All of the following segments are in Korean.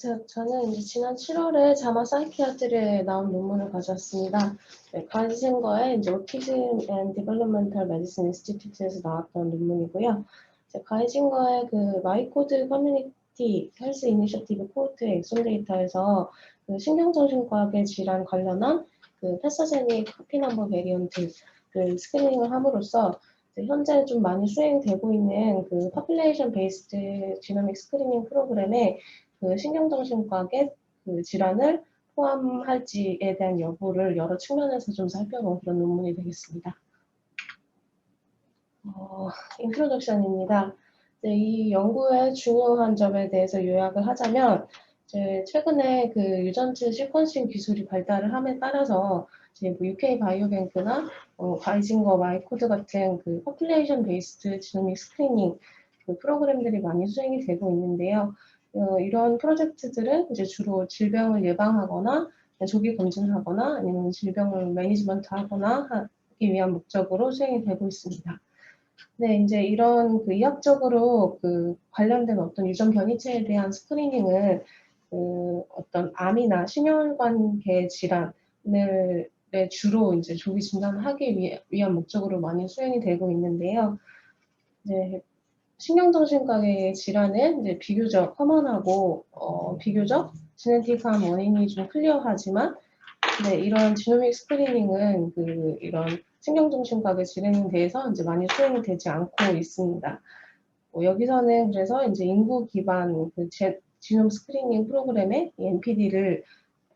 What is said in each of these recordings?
저는 이제 지난 7월에 자마 사이키아트리에 나온 논문을 가져왔습니다. 네, 가이징거의 이제 Autism and Developmental Medicine Institute에서 나왔던 논문이고요. 이제 가이징거의 그 마이코드 커뮤니티 헬스 이니셔티브 코호트의 엑손 데이터에서 그 신경정신과학의 질환 관련한 그 패서제닉 카피 넘버 베리언트를 스크리닝을 함으로써 현재 좀 많이 수행되고 있는 그 퍼퓰레이션 베이스드 지노믹 스크리닝 프로그램에 그 신경정신과의 그 질환을 포함할지에 대한 여부를 여러 측면에서 좀 살펴본 그런 논문이 되겠습니다. 인트로덕션입니다. 이 연구의 중요한 점에 대해서 요약을 하자면, 최근에 그 유전체 시퀀싱 기술이 발달을 함에 따라서 이제 뭐 UK 바이오뱅크나 가이징거 마이코드 같은 그 퍼퓰레이션 베이스드 지노믹 스크리닝 그 프로그램들이 많이 수행이 되고 있는데요. 이런 프로젝트들은 이제 주로 질병을 예방하거나 조기 검진을 하거나 아니면 질병을 매니지먼트하거나 하기 위한 목적으로 수행이 되고 있습니다. 네, 이제 이런 그 의학적으로 그 관련된 어떤 유전 변이체에 대한 스크리닝을 그 어떤 암이나 심혈관계 질환을 주로 이제 조기 진단을 하기 위한 목적으로 많이 수행이 되고 있는데요. 이제 신경정신과의 질환은 이제 비교적 커먼하고 비교적 지네틱한 원인이 좀 클리어하지만 이런 지노믹 스크리닝은 그 이런 신경정신과의 질환에 대해서 이제 많이 수행이 되지 않고 있습니다. 여기서는 그래서 이제 인구 기반 그 지놈 스크리닝 프로그램에 NPD를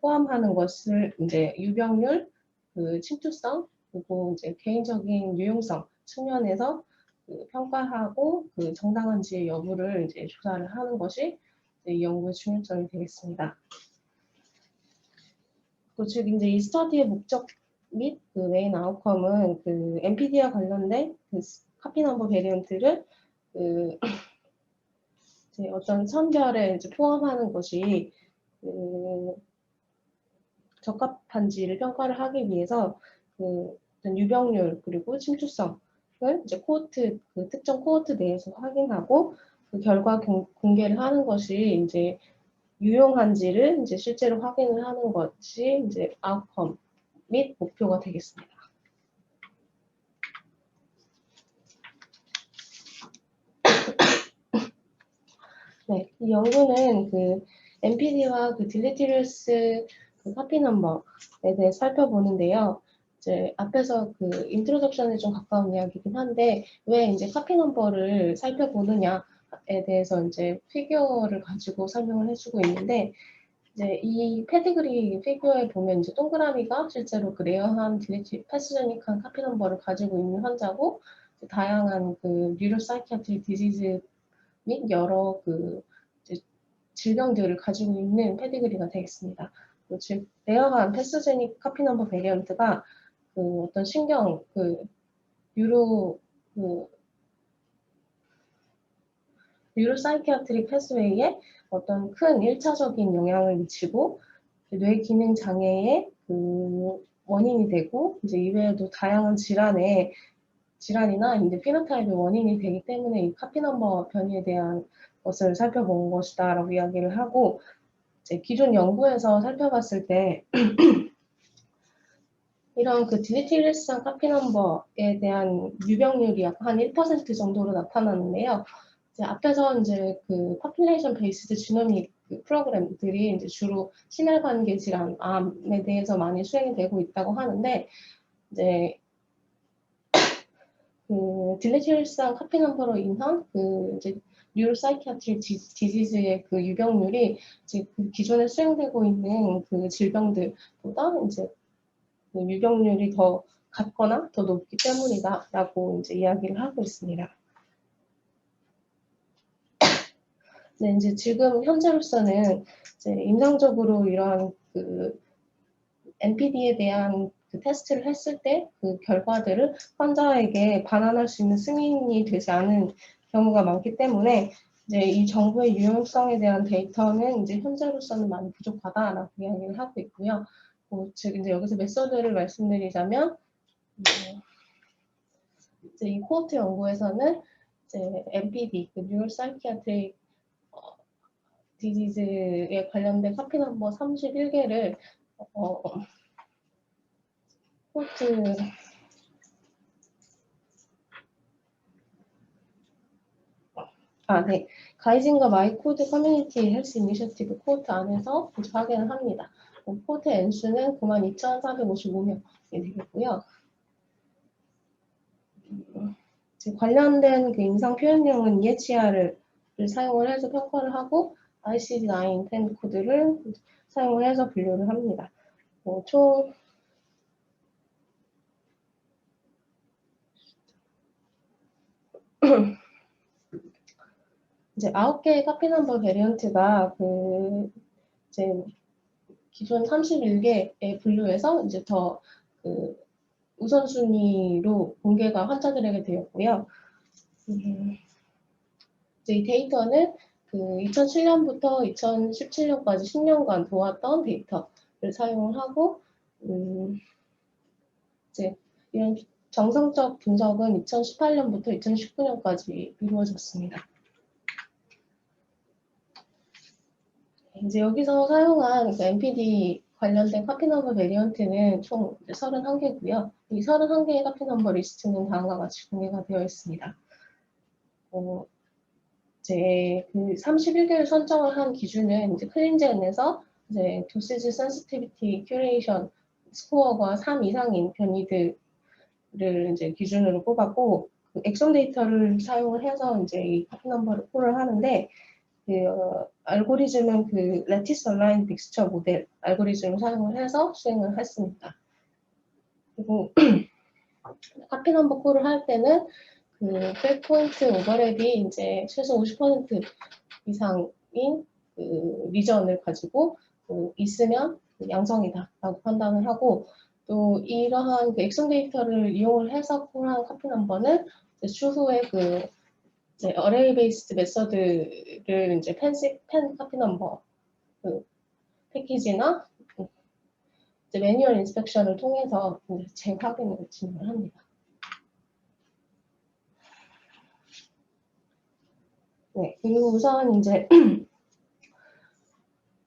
포함하는 것을 이제 유병률, 그 침투성, 그리고 이제 개인적인 유용성 측면에서 그 평가하고 그 정당한지의 여부를 이제 조사를 하는 것이 이 연구의 중요점이 되겠습니다. 즉 이제 이 스터디의 목적 및 그 메인 아웃컴은 그 NPD와 관련된 그 카피 넘버 베리언트를 그 이제 어떤 선별에 이제 포함하는 것이 그 적합한지를 평가를 하기 위해서 그 어떤 유병률 그리고 침투성을 이제 코호트 그 특정 코호트 내에서 확인하고 그 결과 공개를 하는 것이 이제 유용한지를 이제 실제로 확인을 하는 것이 이제 아웃컴 및 목표가 되겠습니다. 네, 이 연구는 그 NPD와 그 딜리티리어스 그 카피 넘버에 대해 살펴보는데요. 이제 앞에서 그 인트로덕션에 좀 가까운 이야기긴 한데 왜 이제 카피 넘버를 살펴보느냐에 대해서 이제 피규어를 가지고 설명을 해주고 있는데 이제 이 패디그리 피규어에 보면 이제 동그라미가 실제로 그 레어한 패스제닉한 카피 넘버를 가지고 있는 환자고 다양한 그 뉴로사이키아트릭 디지즈 및 여러 그 질병들을 가지고 있는 패디그리가 되겠습니다. 즉 레어한 패스제닉 카피 넘버 베리언트가 그 어떤 신경 뉴로사이키아트릭 패스웨이에 어떤 큰 1차적인 영향을 미치고 뇌 기능 장애의 그 원인이 되고 이제 이외에도 다양한 질환이나 이제 피노타입의 원인이 되기 때문에 이 카피 넘버 변이에 대한 것을 살펴본 것이다라고 이야기를 하고 이제 기존 연구에서 살펴봤을 때 이런 그 딜리티리스한 카피 넘버에 대한 유병률이 약 한 1% 정도로 나타났는데요. 이제 앞에서 이제 그 퍼퓰레이션 베이스드 지노믹 그 프로그램들이 이제 주로 심혈관계 질환, 암에 대해서 많이 수행이 되고 있다고 하는데 이제 그 딜리티리스한 카피 넘버로 인한 그 이제 뉴로사이키아트릭 디지즈의 그 유병률이 이제 그 기존에 수행되고 있는 그 질병들보다 이제 그 유병률이 더 같거나 더 높기 때문이다라고 이제 이야기를 하고 있습니다. 네, 이제 지금 현재로서는 이제 임상적으로 이러한 그 NPD에 대한 그 테스트를 했을 때 그 결과들을 환자에게 반환할 수 있는 승인이 되지 않은 경우가 많기 때문에 이제 이 정보의 유용성에 대한 데이터는 이제 현재로서는 많이 부족하다라고 이야기를 하고 있고요. 즉 이제 여기서 메소드를 말씀드리자면 이제 이 코호트 연구에서는 이제 NPD, 그 Neuropsychiatric 디지즈에 관련된 카피 넘버 31개를 코트 네. 가이진과 마이코드 커뮤니티 헬스 이니셔티브 코트 안에서 확인을 합니다. 코트 N수는 92,455명이 되겠고요. 관련된 그 임상 표현량은 EHR을 사용을 해서 평가를 하고 ICD-9, 10 코드를 사용을 해서 분류를 합니다. 총 이제 9개의 카피 넘버 베리언트가 이제 기존 31개의 분류에서 이제 더 우선순위로 공개가 환자들에게 되었고요. 이제 이 데이터는 2007년부터 2017년까지 10년간 보았던 데이터를 사용을 하고, 이제 이런 정성적 분석은 2018년부터 2019년까지 이루어졌습니다. 이제 여기서 사용한 NPD 관련된 카피 넘버 베리언트는 총 31개고요. 이 31개의 카피 넘버 리스트는 다음과 같이 공개가 되어 있습니다. 이제 31개를 선정을 한 기준은 이제 클린젠에서 이제 도시지 센시티비티 큐레이션 스코어가 3 이상인 변이들을 이제 기준으로 뽑았고, 엑선 데이터를 사용을 해서 이제 이 카피 넘버를 콜을 하는데, 알고리즘은 레티스 얼라인 믹스처 모델 알고리즘을 사용을 해서 수행을 했습니다. 그리고 카피 넘버 콜을 할 때는 백포인트 오버랩이 이제 최소 50% 이상인 리전을 가지고 있으면 양성이다라고 판단을 하고, 또 이러한 엑선 데이터를 이용을 해서 콜한 카피 넘버는 추후에 이제 어레이 베이스드 메서드를 이제 펜 카피 넘버 패키지나 이제 매뉴얼 인스펙션을 통해서 이제 재확인을 진행을 합니다. 네, 그리고 우선 이제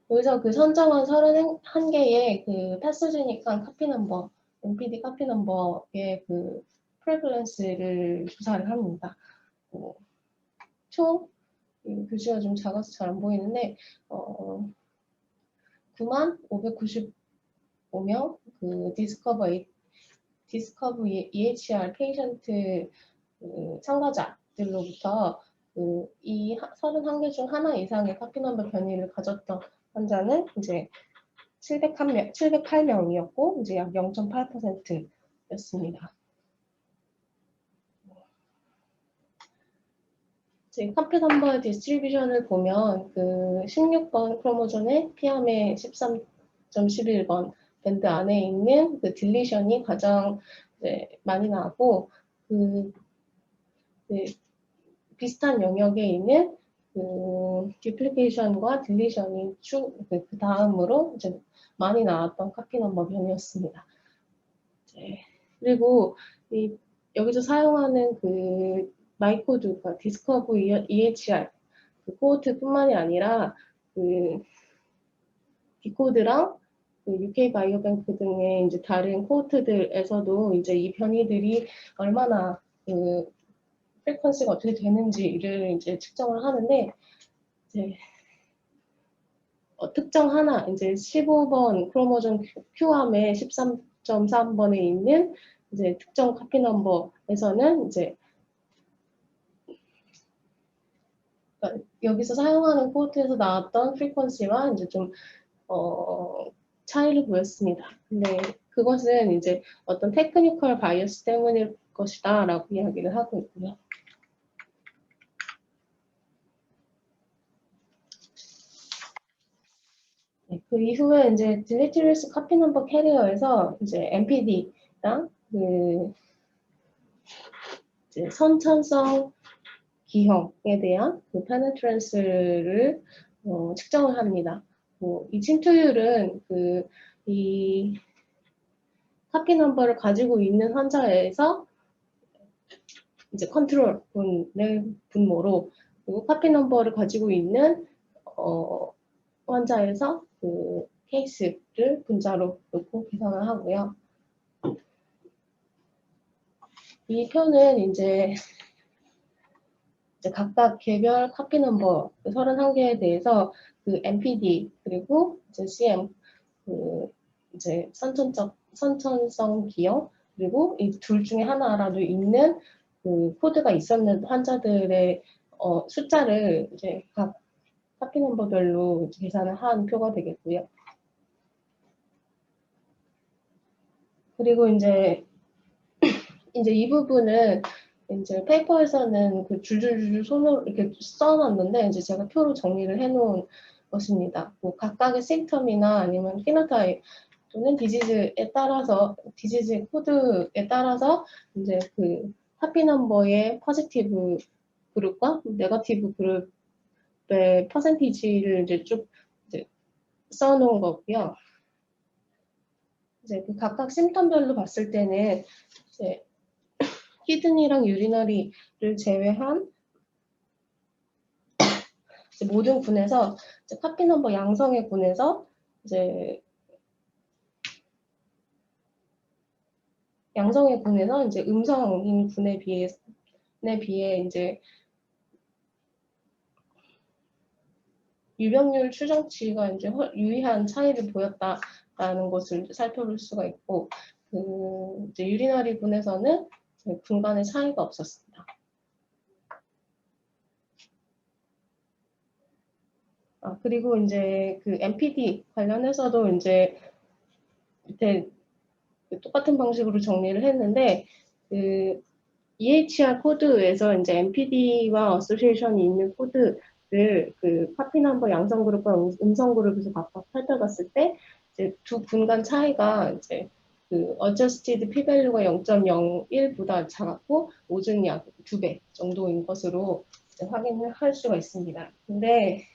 여기서 선정한 31개의 패스지닉한 카피 넘버, NPD 카피 넘버의 프레블런스를 조사를 합니다. 총 글씨가 좀 작아서 잘 안 보이는데 95,595명 디스커버 EHR 페이션트 참가자들로부터 이 31개 중 하나 이상의 카피 넘버 변이를 가졌던 환자는 이제 708명이었고 이제 약 0.8%였습니다. 카피 넘버 디스트리뷰션을 보면 16번 크로모존의 피암의 13.11번 밴드 안에 있는 딜리션이 가장 많이 나고 비슷한 영역에 있는 디플리케이션과 딜리션이 그 다음으로 이제 많이 나왔던 카피 넘버 변이었습니다. 그리고 여기서 사용하는 마이코드가 디스커브 EHR 코호트뿐만이 아니라 디코드랑 UK 바이오뱅크 등의 이제 다른 코호트들에서도 이제 이 변이들이 얼마나 프리퀀시가 어떻게 되는지를 이제 측정을 하는데 이제 특정 하나 이제 15번 크로모존 Q암의 13.3번에 있는 이제 특정 카피 넘버에서는 이제 여기서 사용하는 코호트에서 나왔던 프리퀀시와 이제 좀 차이를 보였습니다. 근데 그것은 이제 어떤 테크니컬 바이어스 때문일 것이다라고 이야기를 하고 있고요. 네, 그 이후에 이제 딜리트리스 카피 넘버 캐리어에서 이제 NPD랑 이제 선천성 기형에 대한 페네트런스를 측정을 합니다. 이 침투율은 이 카피 넘버를 가지고 있는 환자에서 이제 컨트롤 분모로 그리고 카피 넘버를 가지고 있는 환자에서 그 케이스를 분자로 놓고 계산을 하고요. 이 표는 이제 각각 개별 카피 넘버 31개에 대해서 그 MPD 그리고 이제 CM 그 이제 선천성 기형 그리고 이 둘 중에 하나라도 있는 그 코드가 있었는 환자들의 숫자를 이제 각 카피 넘버별로 계산을 한 표가 되겠고요. 그리고 이제 이 부분은 이제 페이퍼에서는 그 줄줄줄 손으로 이렇게 써놨는데 이제 제가 표로 정리를 해놓은 것입니다. 뭐 각각의 심텀이나 아니면 피노타입 또는 디지즈에 따라서 디지즈 코드에 따라서 이제 그 하피 넘버의 포지티브 그룹과 네거티브 그룹의 퍼센티지를 이제 쭉 이제 써놓은 거고요. 이제 그 각각 심텀별로 봤을 때는 이제 키드니랑 유리너리를 제외한 모든 군에서 이제 카피 넘버 양성의 군에서 이제 양성의 군에서 이제 음성인 군에 비해 이제 유병률 추정치가 이제 유의한 차이를 보였다라는 것을 살펴볼 수가 있고, 그 이제 유리너리 군에서는 군 간의 차이가 없었습니다. 그리고 이제 그 MPD 관련해서도 이제 밑에 똑같은 방식으로 정리를 했는데, 그 EHR 코드에서 이제 MPD와 어소시에이션이 있는 코드를 그 카피 넘버 양성 그룹과 음성 그룹에서 각각 살펴봤을 때 이제 두 분간 차이가 이제 그 adjusted p-value가 0.01보다 작았고 오준 약 2배 정도인 것으로 확인을 할 수가 있습니다. 근데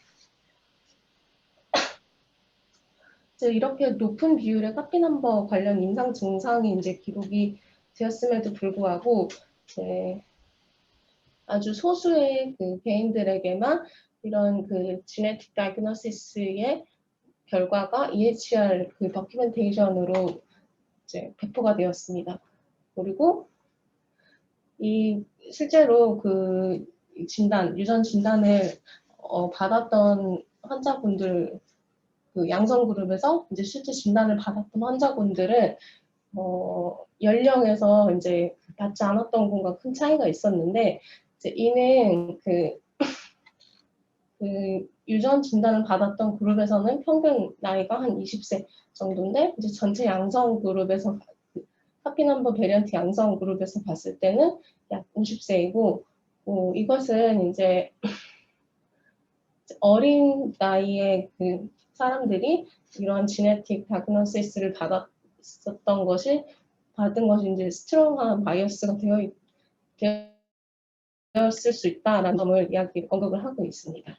이렇게 높은 비율의 카피 넘버 관련 임상 증상이 이제 기록이 되었음에도 불구하고 아주 소수의 그 개인들에게만 이런 그 지네틱 다이그노시스의 결과가 EHR 그 더큐멘테이션으로 이제 배포가 되었습니다. 그리고 이 실제로 그 진단, 유전 진단을 받았던 환자분들 그 양성 그룹에서 이제 실제 진단을 받았던 환자분들은 연령에서 이제 받지 않았던 분과 큰 차이가 있었는데 이제 이는 그 유전 진단을 받았던 그룹에서는 평균 나이가 한 20세 정도인데 이제 전체 양성 그룹에서 카피 넘버 베리언트 양성 그룹에서 봤을 때는 약 50세이고 이것은 이제 어린 나이에 그 사람들이 이러한 지네틱 다그노시스를 받은 것이 이제 스트롱한 바이어스가 되었을 수 있다라는 점을 언급을 하고 있습니다.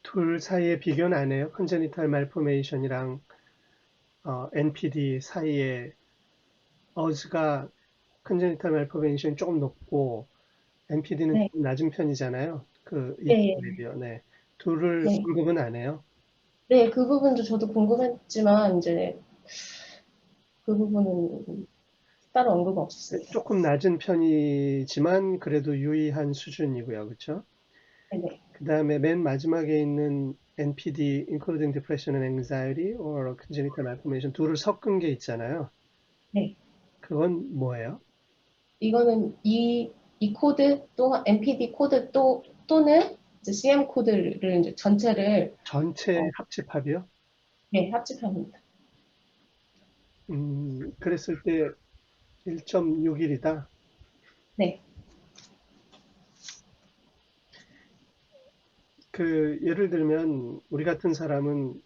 둘 사이에 비교는 안 해요? 컨제니탈 말포메이션이랑 NPD 사이에 어즈가 컨제니탈 말포메이션이 조금 높고 NPD는 네. 좀 낮은 편이잖아요. 그 네. 이프레비어. 네. 둘을 네. 언급은 안 해요? 네, 그 부분도 저도 궁금했지만 이제 그 부분은 따로 언급 없었습니다. 조금 낮은 편이지만 그래도 유의한 수준이고요. 그렇죠? 네네. 그 다음에 맨 마지막에 있는 NPD, including depression and anxiety or congenital malformation 둘을 섞은 게 있잖아요. 네. 그건 뭐예요? 이거는 이 코드 또는 MPD 코드 또는 이제 CM 코드를 이제 전체를 전체 합집합이요? 네, 합집합니다. 그랬을 때 1.6일이다. 네. 그 예를 들면 우리 같은 사람은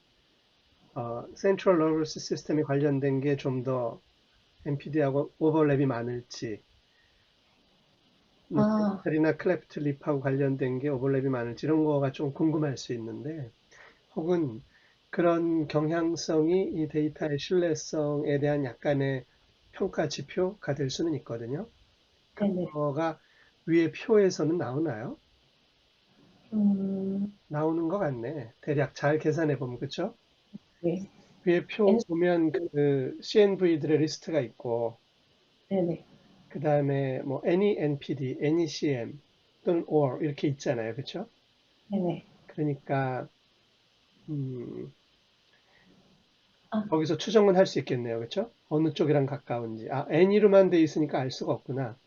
센트럴 너버스 시스템에 관련된 게 좀 더 NPD하고 오버랩이 많을지, 뭐 아, 나 클레프트 립하고 관련된 게 오버랩이 많을지 이런 거가 좀 궁금할 수 있는데, 혹은 그런 경향성이 이 데이터의 신뢰성에 대한 약간의 평가 지표가 될 수는 있거든요. 네네. 그거가 위에 표에서는 나오나요? 음, 나오는 것 같네. 대략 잘 계산해 보면, 그쵸? 네. 위에 표 N, 보면 그 CNV들의 리스트가 있고, 네네. 그 다음에 뭐 any NPD, any CM 또는 or 이렇게 있잖아요. 그쵸? 네네. 그러니까, 음, 아, 거기서 추정은 할 수 있겠네요. 그쵸? 어느 쪽이랑 가까운지. 아, any로만 돼 있으니까 알 수가 없구나.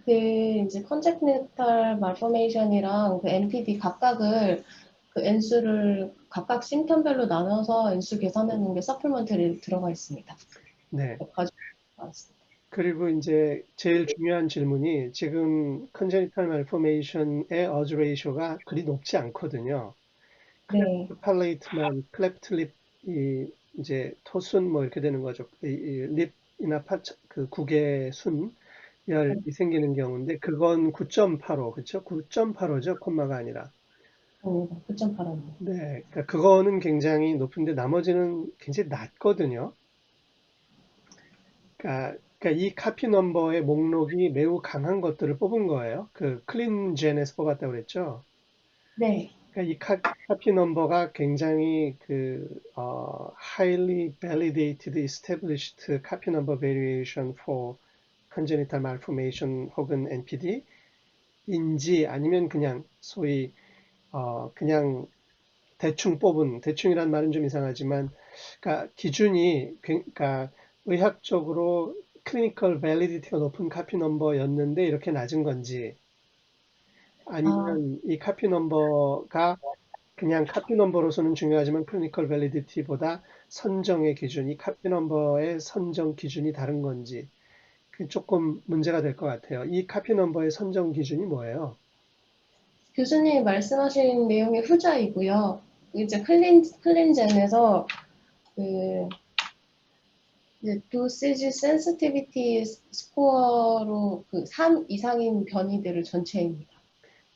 그 이제 컨젝니탈 말포메이션이랑 그 NPD 각각을 그 N수를 각각 심편별로 나눠서 N수 계산해 놓은 게 서플먼트리 들어가 있습니다. 네. 가지고 나왔습니다. 그리고 이제 제일 중요한 질문이 지금 congenital malformation의 odds ratio가 그리 높지 않거든요. 네. 클래프트 팔레이트만, 클래프트 립이 이제 토순 뭐 이렇게 되는 거죠. 이 립이나 그 국의 순열이 생기는 경우인데 그건 9.85, 그렇죠? 9.85죠, 콤마가 아니라. 9.8원. 네, 그러니까 그거는 굉장히 높은데 나머지는 굉장히 낮거든요. 그러니까 이 카피 넘버의 목록이 매우 강한 것들을 뽑은 거예요. 그 클린젠에서 뽑았다고 그랬죠. 네. 그러니까 이 카피 넘버가 굉장히 highly validated, established copy number variation for congenital malformation 혹은 NPD인지 아니면 그냥 소위 그냥 대충 뽑은 대충이란 말은 좀 이상하지만 그러니까 기준이 그러니까 의학적으로 클리니컬 밸리디티가 높은 카피 넘버였는데 이렇게 낮은 건지 아, 아니면 이 카피 넘버가 그냥 카피 넘버로서는 중요하지만 클리니컬 밸리디티보다 선정의 기준이 카피 넘버의 선정 기준이 다른 건지 그게 조금 문제가 될 것 같아요. 이 카피 넘버의 선정 기준이 뭐예요? 교수님이 말씀하신 내용의 후자이고요. 이제 클린젠에서 그 이제 도시지 센시티비티 스코어로 그 3 이상인 변이들을 전체입니다.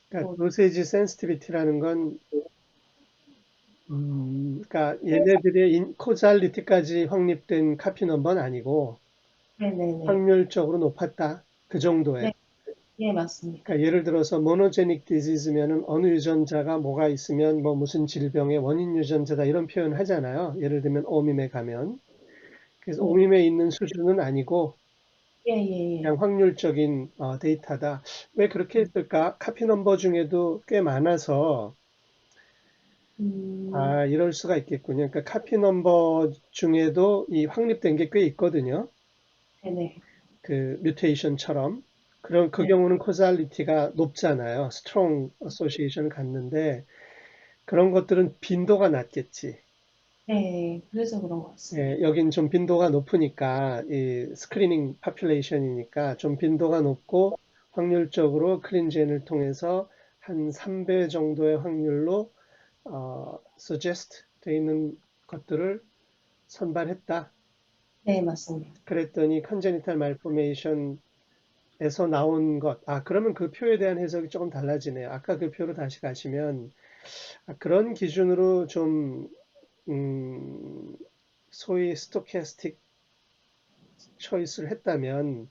그러니까 뭐, 도세지 센시티비티라는 건 그러니까 얘네들의 코잘리티까지 확립된 카피 넘버는 아니고 네네네. 확률적으로 높았다. 그 정도에. 네, 네, 맞습니다. 그러니까 예를 들어서 모노제닉 디지즈면은 어느 유전자가 뭐가 있으면 뭐 무슨 질병의 원인 유전자다 이런 표현 하잖아요. 예를 들면 오밈에 가면. 그래서 네, 오밈에 있는 수준은 아니고 예, 예, 예. 그냥 확률적인 데이터다. 왜 그렇게 했을까? 카피 넘버 중에도 꽤 많아서 음, 아, 이럴 수가 있겠군요. 그러니까 카피 넘버 중에도 이 확립된 게 꽤 있거든요. 네네. 그 뮤테이션처럼. 그럼 그 네, 경우는 코잘리티가 높잖아요. 스트롱 어소시에이션을 갖는데 그런 것들은 빈도가 낮겠지. 네, 그래서 그런 것 같습니다. 예, 여긴 좀 빈도가 높으니까 이 스크리닝 파퓰레이션이니까 좀 빈도가 높고 확률적으로 클린젠을 통해서 한 3배 정도의 확률로 suggest 돼 있는 것들을 선발했다. 네, 맞습니다. 그랬더니 컨제니탈 말포메이션에서 나온 것. 아, 그러면 그 표에 대한 해석이 조금 달라지네요. 아까 그 표로 다시 가시면 그런 기준으로 좀 소위 스토캐스틱 초이스를 했다면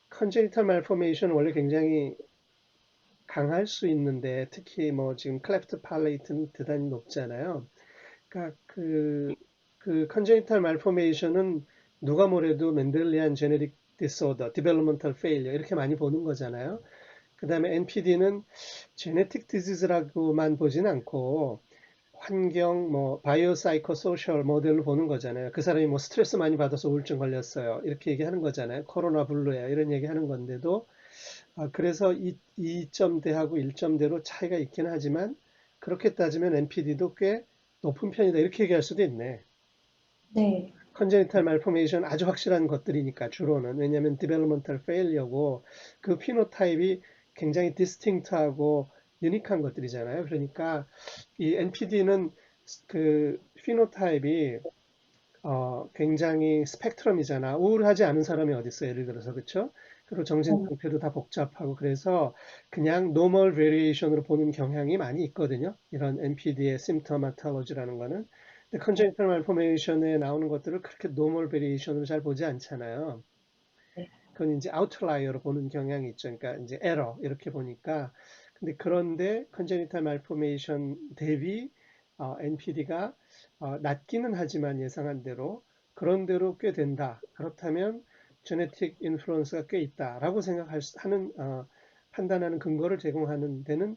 컨제니탈 말포메이션은 원래 굉장히 강할 수 있는데 특히 뭐 지금 클레프트 팔레이트는 대단히 높잖아요. 그러니까 그 congenital malformation은 누가 뭐래도 멘델리안 제네릭 디스오더, developmental failure 이렇게 많이 보는 거잖아요. 그 다음에 NPD는 genetic disease라고만 보진 않고 환경, 뭐 바이오 사이코 소셜 모델로 보는 거잖아요. 그 사람이 뭐 스트레스 많이 받아서 우울증 걸렸어요. 이렇게 얘기하는 거잖아요. 코로나 블루야 이런 얘기하는 건데도 그래서 2점대하고 1점대로 차이가 있긴 하지만 그렇게 따지면 NPD도 꽤 높은 편이다 이렇게 얘기할 수도 있네. 네, 컨제니탈 말포메이션 아주 확실한 것들이니까 주로는 왜냐하면 디벨로먼탈 페일리어고 그 피노타입이 굉장히 디스팅트하고 유니크한 것들이잖아요. 그러니까 이 NPD는 그 피노타입이 굉장히 스펙트럼이잖아. 우울하지 않은 사람이 어디 있어? 예를 들어서 그렇죠? 그리고 정신 어, 상태도 다 복잡하고 그래서 그냥 노멀 베리에이션으로 보는 경향이 많이 있거든요. 이런 NPD의 심토마톨로지라는 거는. 근데 네, 컨제니털 말포메이션에 나오는 것들을 그렇게 노멀 베리에이션으로 잘 보지 않잖아요. 네, 그건 이제 아웃라이어로 보는 경향이 있죠. 그러니까 이제 에러 이렇게 보니까 근데 그런데 congenital malformation 대비 NPD가 낮기는 하지만 예상한 대로 그런 대로 꽤 된다. 그렇다면 genetic influence가 꽤 있다라고 하는 판단하는 근거를 제공하는 데는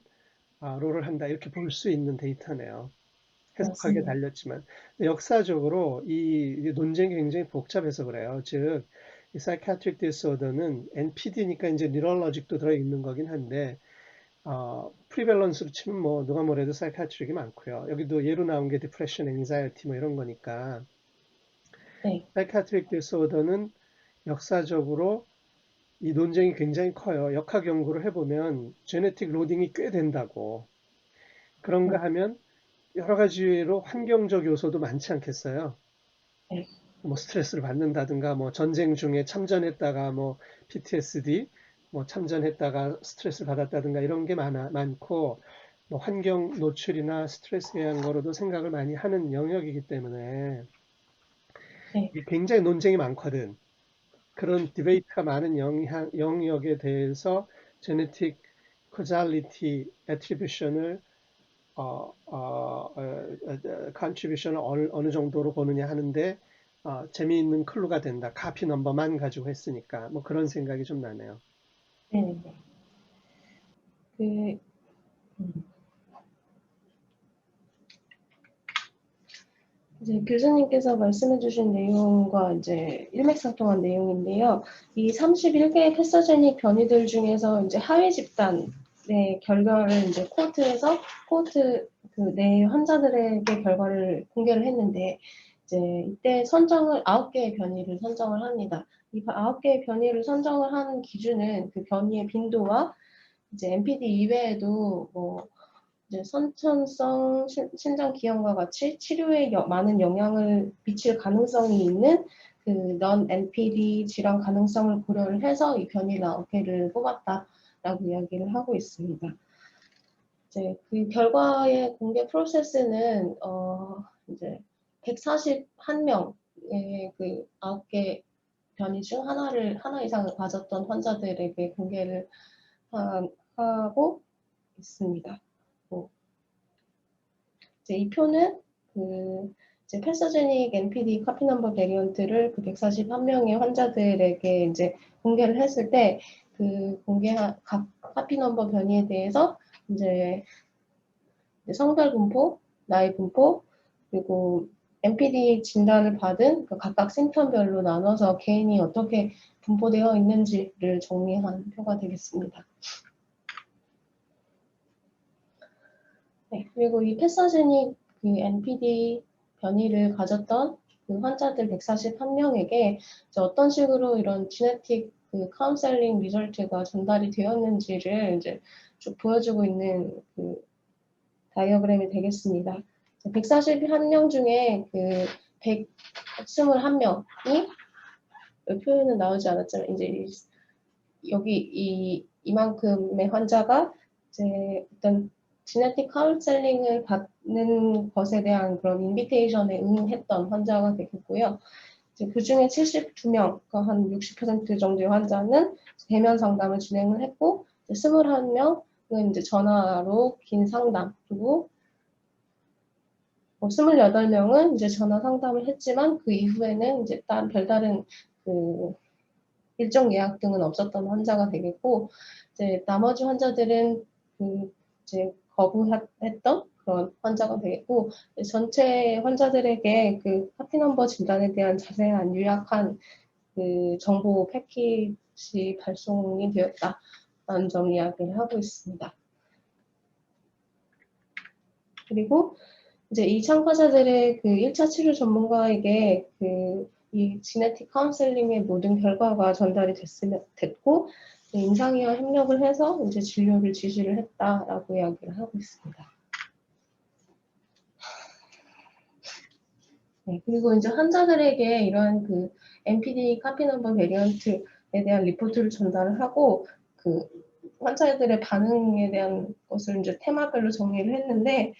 롤을 한다. 이렇게 볼 수 있는 데이터네요. 해석하기에 맞습니다. 달렸지만 역사적으로 이 논쟁이 굉장히 복잡해서 그래요. 즉, 이 psychiatric disorder는 NPD니까 이제 neurologic도 들어있는 거긴 한데 프리밸런스로 치면 뭐 누가 뭐래도 사이카트릭이 많고요. 여기도 예로 나온 게 디프레션, 앵자이티 뭐 이런 거니까 네, 사이카트릭 디소더는 역사적으로 이 논쟁이 굉장히 커요. 역학 연구를 해보면 제네틱 로딩이 꽤 된다고. 그런가 네, 하면 여러 가지로 환경적 요소도 많지 않겠어요. 네, 뭐 스트레스를 받는다든가 뭐 전쟁 중에 참전했다가 뭐 PTSD 뭐 참전했다가 스트레스를 받았다든가 이런 게 많고 뭐 환경 노출이나 스트레스에 대한 거로도 생각을 많이 하는 영역이기 때문에 네, 이게 굉장히 논쟁이 많거든. 그런 디베이트가 많은 영역에 대해서 제네틱 코잘리티 애트리뷰션을 컨트리뷰션을 어느 정도로 보느냐 하는데 재미있는 클루가 된다. 카피 넘버만 가지고 했으니까 뭐 그런 생각이 좀 나네요. 네, 네. 그, 음, 이제 교수님께서 말씀해주신 내용과 이제 일맥상통한 내용인데요. 이 31개의 패서제닉 변이들 중에서 이제 하위 집단의 결과를 이제 코트 그 내 환자들에게 결과를 공개를 했는데 이제 이때 선정을 9개의 변이를 선정을 합니다. 이 9개의 변이를 선정을 하는 기준은 그 변이의 빈도와 이제 MPD 이외에도 뭐 이제 선천성 신장 기형과 같이 치료에 많은 영향을 미칠 가능성이 있는 그 non-NPD 질환 가능성을 고려를 해서 이 변이 9개를 뽑았다라고 이야기를 하고 있습니다. 이제 그 결과의 공개 프로세스는 이제 141명의 그 9개 변이 중 하나 이상을 가졌던 환자들에게 공개를 하고 있습니다. 뭐 이제 이 표는 그 이제 패서제닉 NPD 카피 넘버 베리언트를 그 141명의 환자들에게 이제 공개를 했을 때 그 공개한 각 카피 넘버 변이에 대해서 이제 성별 분포, 나이 분포, 그리고 NPD 진단을 받은 그 각각 심텀별로 나눠서 개인이 어떻게 분포되어 있는지를 정리한 표가 되겠습니다. 네, 그리고 이 패서제닉 그 NPD 변이를 가졌던 그 환자들 141명에게 어떤 식으로 이런 지네틱 그 카운셀링 리절트가 전달이 되었는지를 이제 쭉 보여주고 있는 그 다이어그램이 되겠습니다. 141명 중에 그 121명이 표현은 나오지 않았지만 이제 여기 이만큼의 환자가 이제 어떤 지네틱 카운셀링을 받는 것에 대한 그런 인비테이션에 응했던 환자가 되겠고요. 그 중에 72명, 그러니까 한 60% 정도의 환자는 대면 상담을 진행을 했고, 21명은 이제 전화로 긴 상담, 그리고 28명은 이제 전화 상담을 했지만 그 이후에는 이제 별다른 그 일정 예약 등은 없었던 환자가 되겠고, 이제 나머지 환자들은 그 이제 거부했던 그런 환자가 되겠고, 전체 환자들에게 그 파티 넘버 진단에 대한 자세한 요약한 그 정보 패키지 발송이 되었다라는 점 이야기를 하고 있습니다. 그리고 이제 이 참가자들의 그 1차 치료 전문가에게 이 지네틱 카운셀링의 모든 결과가 전달이 됐고, 임상이와 협력을 해서 이제 진료를 지시를 했다라고 이야기를 하고 있습니다. 네, 그리고 이제 환자들에게 이러한 그 NPD 카피 넘버 베리언트에 대한 리포트를 전달을 하고, 그 환자들의 반응에 대한 것을 이제 테마별로 정리를 했는데,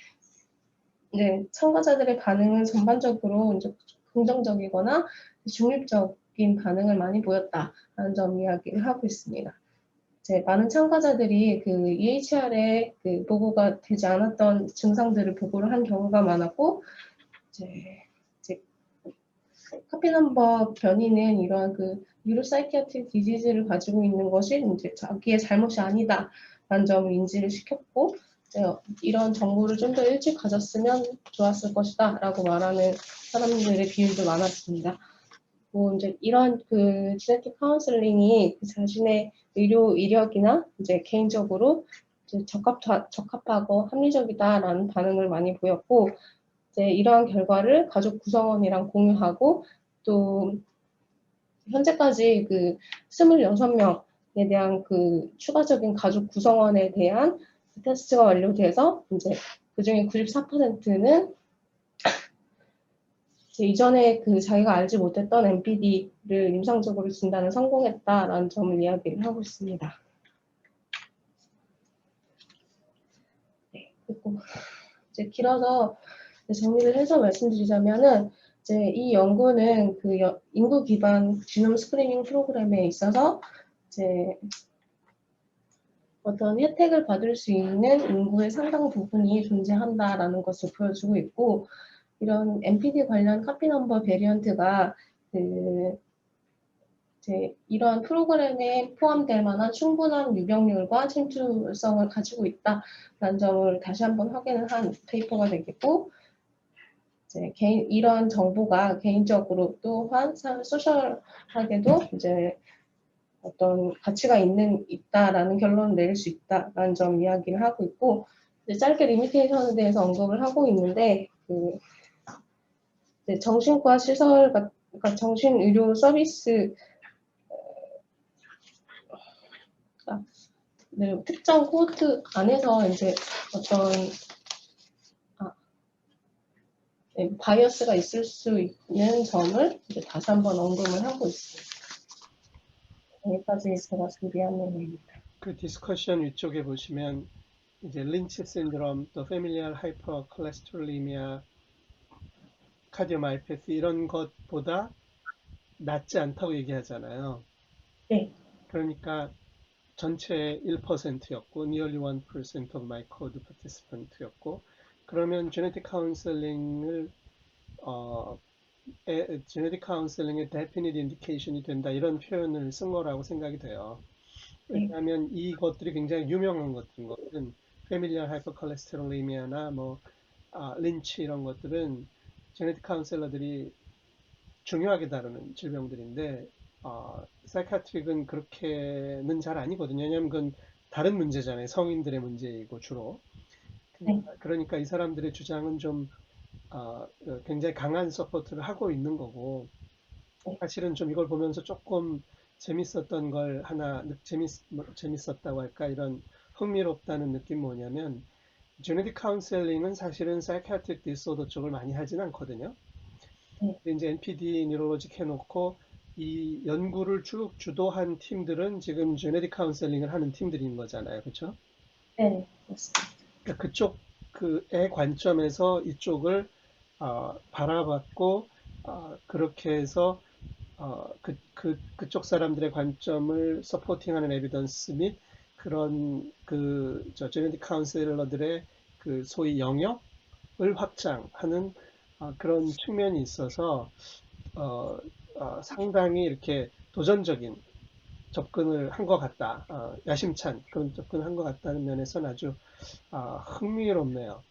이제 참가자들의 반응은 전반적으로 이제 긍정적이거나 중립적인 반응을 많이 보였다라는 점 이야기를 하고 있습니다. 이제 많은 참가자들이 그 EHR에 그 보고가 되지 않았던 증상들을 보고를 한 경우가 많았고, 이제 카피 넘버 변이는 이러한 그 뉴로사이키아트릭 디지즈를 가지고 있는 것이 이제 자기의 잘못이 아니다라는 점을 인지를 시켰고, 이런 정보를 좀 더 일찍 가졌으면 좋았을 것이다라고 말하는 사람들의 비율도 많았습니다. 뭐 이제 이런 그 지네틱 카운슬링이 자신의 의료 이력이나 이제 개인적으로 이제 적합하고 합리적이다라는 반응을 많이 보였고, 이제 이러한 결과를 가족 구성원이랑 공유하고, 또 현재까지 그 26명에 대한 그 추가적인 가족 구성원에 대한 테스트가 완료돼서 이제 그중에 94%는 이전에 그 자기가 알지 못했던 NPD를 임상적으로 진단에 성공했다라는 점을 이야기를 하고 있습니다. 네, 그리고 이제 길어서 정리를 해서 말씀드리자면은 이제 이 연구는 그 인구 기반 지놈 스크리닝 프로그램에 있어서 이제 어떤 혜택을 받을 수 있는 인구의 상당 부분이 존재한다라는 것을 보여주고 있고, 이런 NPD 관련 카피 넘버 베리언트가 그 이제 이러한 프로그램에 포함될 만한 충분한 유병률과 침투성을 가지고 있다라는 점을 다시 한번 확인을 한 페이퍼가 되겠고, 이제 이러한 정보가 개인적으로 또한 소셜하게도 이제 어떤 가치가 있다라는 결론을 내릴 수 있다라는 점 이야기를 하고 있고, 이제 짧게 리미테이션에 대해서 언급을 하고 있는데, 이제 정신과 시설, 그러니까 정신의료 서비스, 네, 특정 코호트 안에서 이제 어떤 바이어스가 있을 수 있는 점을 이제 다시 한번 언급을 하고 있습니다. 여기까지 제가 준비한 내용입니다. 그 디스커션 위쪽에 보시면 이제 린치 신드롬, 또 페밀리알 하이퍼콜레스테롤리미아, 카디오마이패티 이런 것보다 낫지 않다고 얘기하잖아요. 네. 그러니까 전체 1%였고, nearly 1% of my code participant였고, 그러면 genetic counseling을 genetic counseling의 definite indication이 된다 이런 표현을 쓴 거라고 생각이 돼요. 왜냐하면 이것들이 굉장히 유명한 것들은 familial hypercholesterolemia 뭐 린치 이런 것들은 제네틱 카운셀러들이 중요하게 다루는 질병들인데 사이카트릭은 그렇게는 잘 아니거든요. 왜냐하면 그건 다른 문제잖아요. 성인들의 문제이고 주로. 그러니까 이 사람들의 주장은 좀 굉장히 강한 서포트를 하고 있는 거고, 사실은 좀 이걸 보면서 조금 재밌었던 걸 하나 재밌었다고 할까, 이런 흥미롭다는 느낌 뭐냐면, 제네틱 카운셀링은 사실은 사이키아트릭 디스오더 쪽을 많이 하진 않거든요. 근데 이제 NPD 뉴럴로직 해놓고 이 연구를 쭉 주도한 팀들은 지금 제네틱 카운셀링을 하는 팀들인 거잖아요, 그렇죠? 네, 맞습니다. 그러니까 그의 관점에서 이쪽을 바라봤고, 그렇게 해서 그쪽 사람들의 관점을 서포팅하는 에비던스 및 그런 제네틱 카운셀러들의 그 소위 영역을 확장하는 그런 측면이 있어서 상당히 이렇게 도전적인 접근을 한 것 같다. 야심찬 그런 접근을 한 것 같다는 면에서는 아주 흥미롭네요.